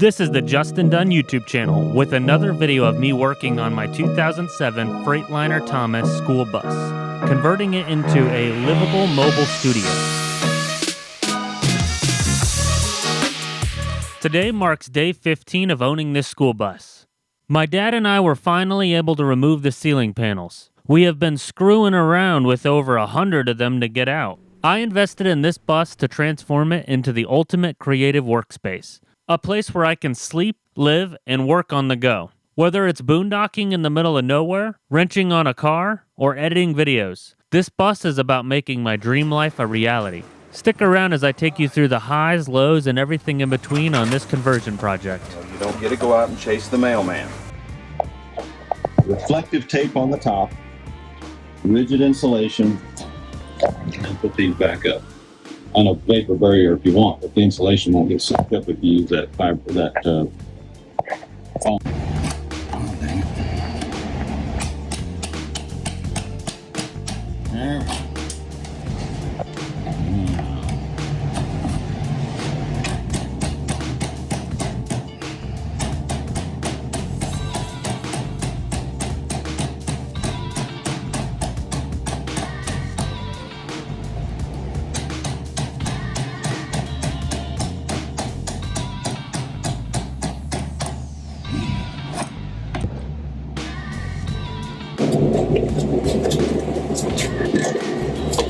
This is the Justin Dunn YouTube channel with another video of me working on my 2007 Freightliner Thomas school bus, converting it into a livable mobile studio. Today marks day 15 of owning this school bus. My dad and I were finally able to remove the ceiling panels. We have been screwing around with over 100 of them to get out. I invested in this bus to transform it into the ultimate creative workspace. A place where I can sleep, live, and work on the go. Whether it's boondocking in the middle of nowhere, wrenching on a car, or editing videos, this bus is about making my dream life a reality. Stick around as I take you through the highs, lows, and everything in between on this conversion project. You don't get to go out and chase the mailman. Reflective tape on the top, rigid insulation, and put these back up. On a vapor barrier if you want, but the insulation won't get sucked up if you use that fiber, foam. Oh, dang it. There.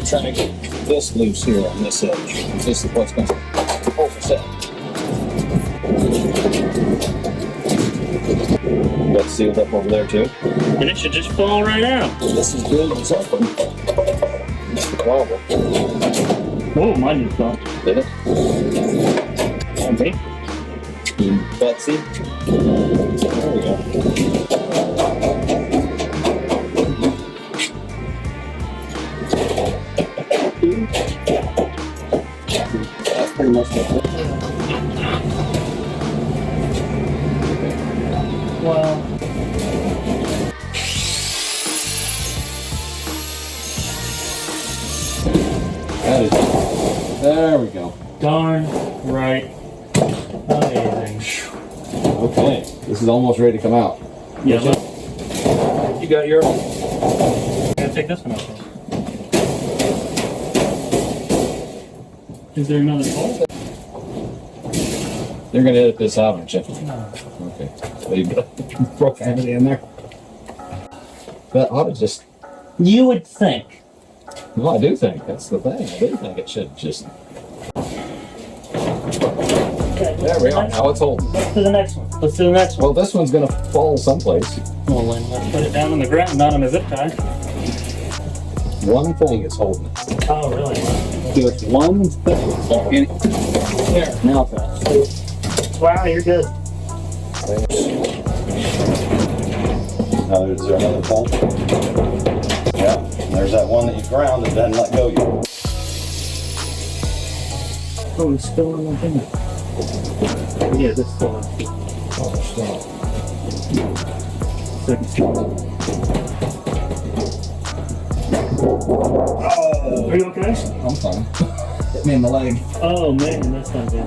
Trying to get this loose here on this edge. This is what's going to overset. That's sealed up over there too. And it should just fall right out. This is good. It's open. It's the wobble. Oh, mine just fell. Did it? Okay. Betsy. There we go. That's pretty much it. Wow. That is it. There we go. Darn right. Amazing. Okay, this is almost ready to come out. Yeah, You got your... I'm gonna take this one out. Is there another hole? You're gonna edit this out, aren't you? No. Okay. There you go. Profanity in there. That ought to just... You would think. Well, I do think. That's the thing. I do think it should just... Okay, There we are. Now it's holding. Let's do the next one. Let's do the next one. Well, this one's gonna fall someplace. Well, then let's put it down on the ground, not on a zip tie. One thing is holding it. Oh, really? Just one thing. There. Now it's Wow, you're good. Now, is there another pump? Yeah, there's that one that you ground that doesn't let go yet. Oh, it's still on the thing. Yeah, this is still on. Oh, stop. Oh! Are you okay? I'm fine. Hit me in the leg. Oh man, that's not good.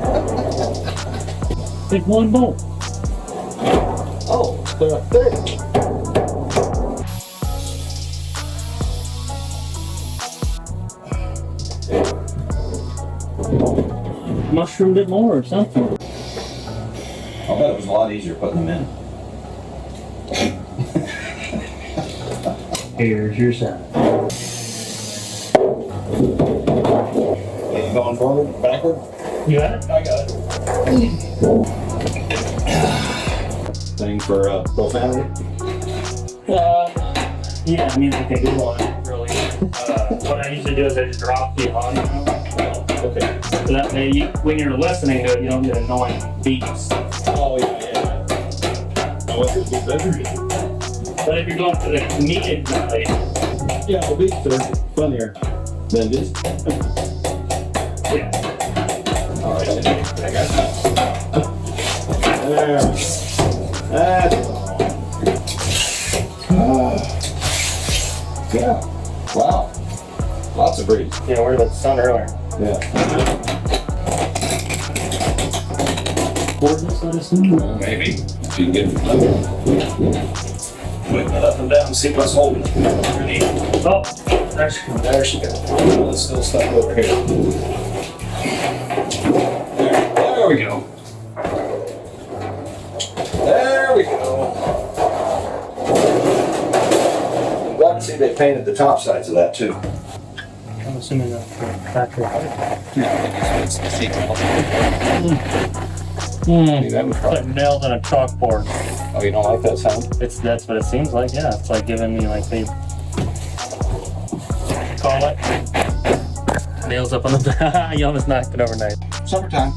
Take one bolt. Oh, it's clear up there. Mushroomed it more or something. I'll bet it was a lot easier putting them in. Here's your side. Are you going forward, backward? You got it? I got it. Thing for profanity? Yeah, I mean, I think it's one, really. What I usually do is I just drop the audio. Okay. So that way, when you're listening to it, you don't get annoying beeps. Oh, yeah. What would be better? But if you're going for the comedic side, Yeah, the beats are funnier than this. yeah. All right, I got that. There. That's yeah. Wow. Lots of breeze. Yeah, where did the sun earlier? Yeah. Gorgeous. Maybe. If you can get it. Wiggle it up and down and see what's holding it. Oh, there she goes. It's still stuck over here. There we go. There we go. I'm glad to see they painted the top sides of that too. I'm assuming that's the factory. That was Like nails on a chalkboard. Oh, you don't like that sound? That's what it seems like. Yeah, it's like giving me like they call it nails up on the back. You almost knocked it overnight. Summertime.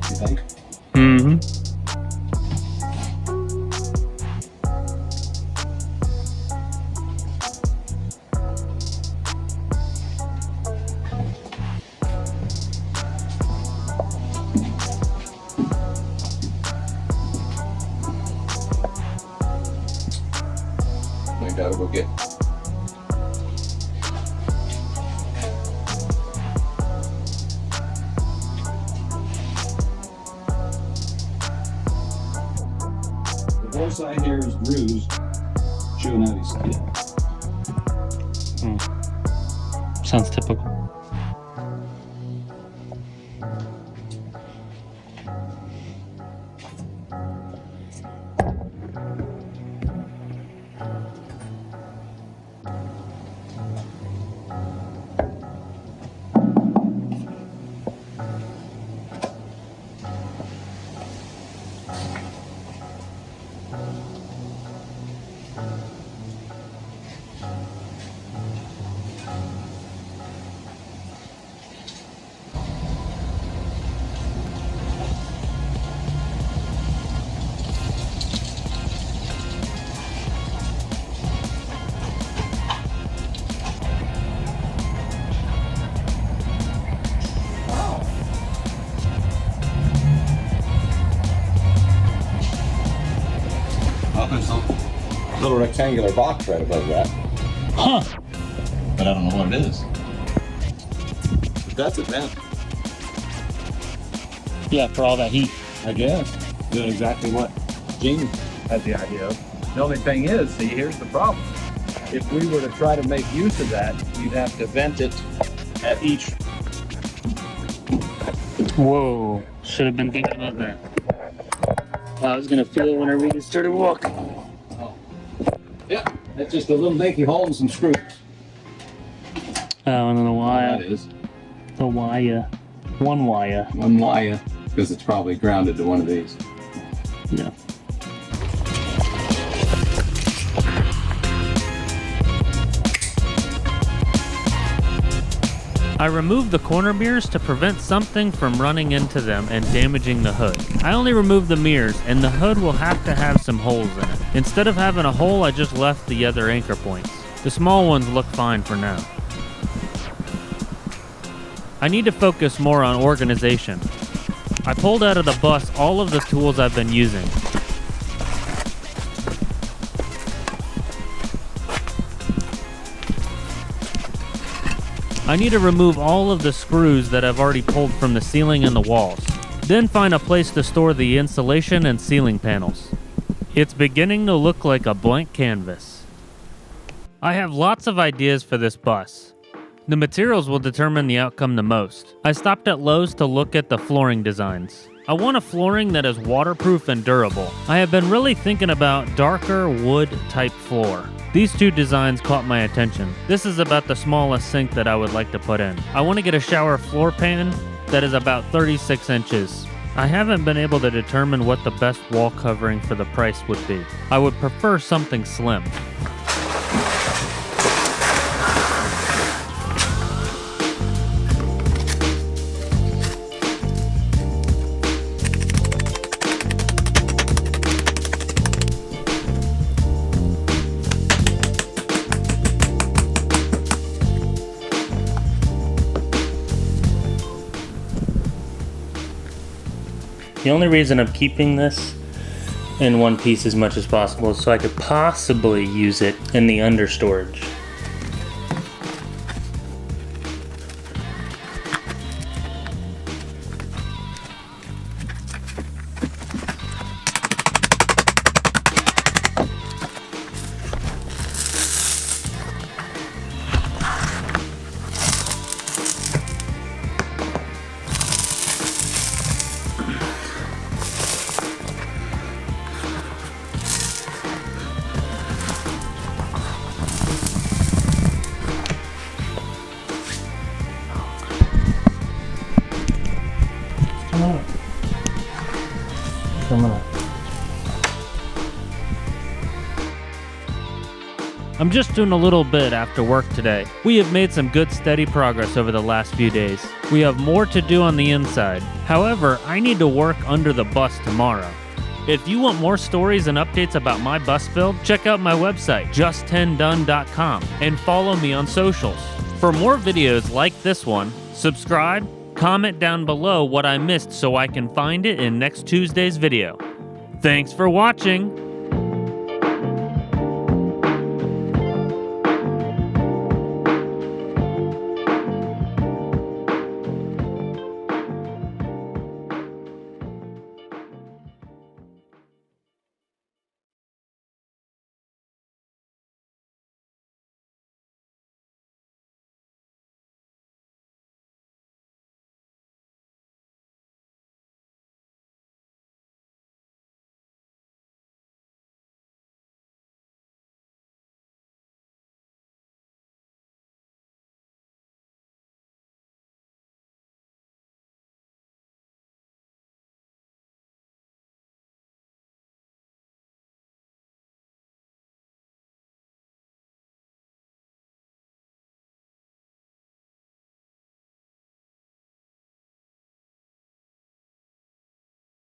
You think? Mm-hmm. We gotta go get. The one side here is bruised, showing out his skin. Sounds typical. There's a little rectangular box right above that. Huh. But I don't know what it is. But that's it, man. Yeah, for all that heat. I guess. Doing exactly what Gene had the idea of. The only thing is, see, here's the problem. If we were to try to make use of that, you'd have to vent it at each. Whoa. Should have been thinking about that. I was gonna feel it whenever you started walking. Oh. Yeah, that's just a little dinky hole and some screws. Oh, and then the wire. That is. The wire. One wire. One wire. Because it's probably grounded to one of these. Yeah. I removed the corner mirrors to prevent something from running into them and damaging the hood. I only removed the mirrors, and the hood will have to have some holes in it. Instead of having a hole, I just left the other anchor points. The small ones look fine for now. I need to focus more on organization. I pulled out of the bus all of the tools I've been using. I need to remove all of the screws that I've already pulled from the ceiling and the walls. Then find a place to store the insulation and ceiling panels. It's beginning to look like a blank canvas. I have lots of ideas for this bus. The materials will determine the outcome the most. I stopped at Lowe's to look at the flooring designs. I want a flooring that is waterproof and durable. I have been really thinking about darker wood type floor. These two designs caught my attention. This is about the smallest sink that I would like to put in. I want to get a shower floor pan that is about 36 inches. I haven't been able to determine what the best wall covering for the price would be. I would prefer something slim. The only reason I'm keeping this in one piece as much as possible is so I could possibly use it in the understorage. coming up. I'm just doing a little bit after work today. We have made some good steady progress over the last few days. We have more to do on the inside. However, I need to work under the bus tomorrow. If you want more stories and updates about my bus build, check out my website, just10done.com, and follow me on socials. For more videos like this one, subscribe, comment down below what I missed so I can find it in next Tuesday's video. Thanks for watching!